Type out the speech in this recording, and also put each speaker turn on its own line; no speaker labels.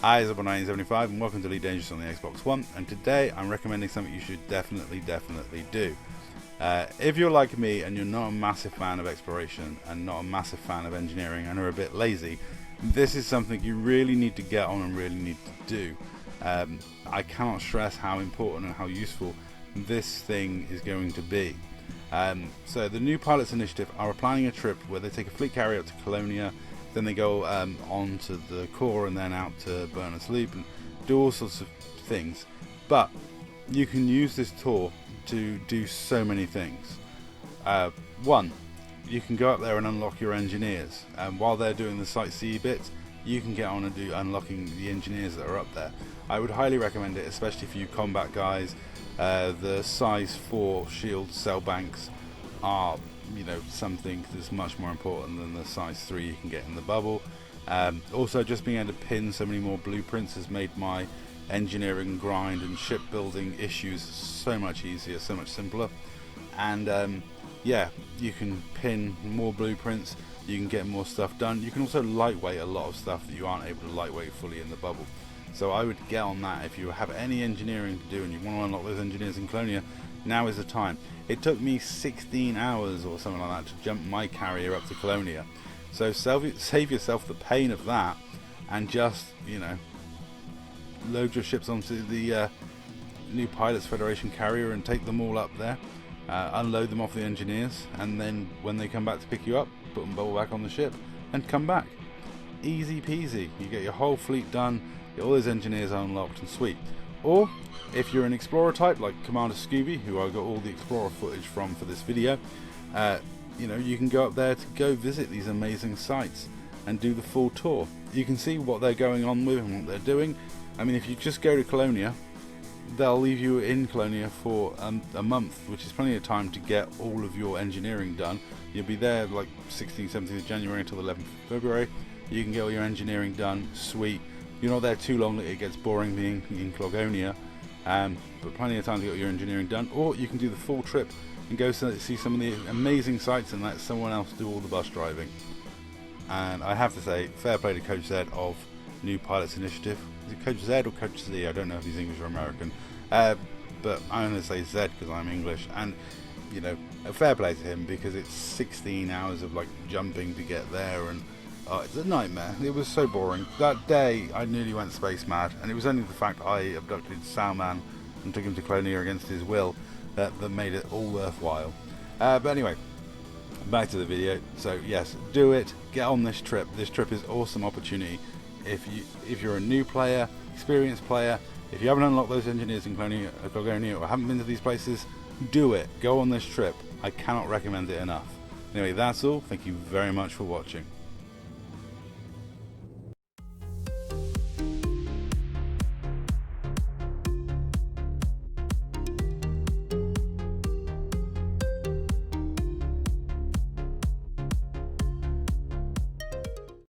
Hi, it's Zebra1975 and welcome to Elite Dangerous on the Xbox One, and today I'm recommending something you should definitely do. If you're like me and you're not a massive fan of exploration and not a massive fan of engineering and are a bit lazy, this is something you really need to get on and really need to do. I cannot stress how important and how useful this thing is going to be. So the New Pilots Initiative are planning a trip where they take a fleet carrier up to Colonia, then they go on to the core and then out to Burners Loop and do all sorts of things. But you can use this tour to do so many things. One, you can go up there and unlock your engineers, and while they're doing the sightsee bits, you can get on and do unlocking the engineers that are up there. I would highly recommend it, especially for you combat guys. The size 4 shield cell banks are, something that's much more important than the size 3 you can get in the bubble. Also, just being able to pin so many more blueprints has made my engineering grind and shipbuilding issues so much easier, so much simpler. And yeah, you can pin more blueprints, you can get more stuff done. You can also lightweight a lot of stuff that you aren't able to lightweight fully in the bubble. So I would get on that. If you have any engineering to do and you want to unlock those engineers in Colonia, now is the time. It took me 16 hours or something like that to jump my carrier up to Colonia. So save yourself the pain of that and just, load your ships onto the New Pilots Federation carrier and take them all up there. Unload them off the engineers, and then when they come back to pick you up, put them bubble back on the ship and come back. Easy peasy. You get your whole fleet done, get all those engineers unlocked and sweet. Or if you're an explorer type like Commander Scooby, who I got all the explorer footage from for this video, you can go up there to go visit these amazing sites and do the full tour. You can see what they're going on with and what they're doing. I mean, if you just go to Colonia, they'll leave you in Colonia for a month, which is plenty of time to get all of your engineering done. You'll be there like 16th, 17th of January until the 11th of February. You can get all your engineering done, sweet. You're not there too long that it gets boring being in Clogonia, but plenty of time to get your engineering done. Or you can do the full trip and go see some of the amazing sites and let someone else do all the bus driving. And I have to say, fair play to Coach Zed of New Pilots Initiative. Is it Coach Zed or Coach Z? I don't know if he's English or American, but I'm going to say Zed because I'm English. And a fair play to him, because it's 16 hours of jumping to get there, and it's a nightmare. It was so boring. That day I nearly went space mad, and it was only the fact I abducted Salman and took him to Colonia against his will that made it all worthwhile. But anyway, back to the video. So yes, do it. Get on this trip. This trip is an awesome opportunity. If you're a new player, experienced player, if you haven't unlocked those engineers in Colonia or haven't been to these places, do it. Go on this trip. I cannot recommend it enough. Anyway, that's all. Thank you very much for watching.